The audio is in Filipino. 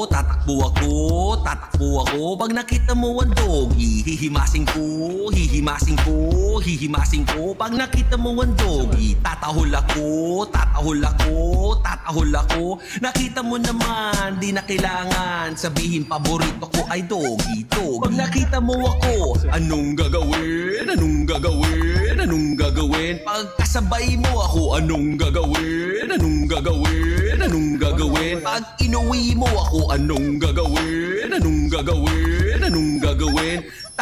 tatakbo ako. Pag nakita mo ang doggy, hihimasing ko. Pag nakita mo ang doggy, tatahol ako. Nakita mo naman, di na kailangan sabihin paborito ko ay doggy. Pag nakita mo ako, anong gagawin? Pagkasabay mo ako, anong gagawin? Pag inuwi mo ako, anong gagawin?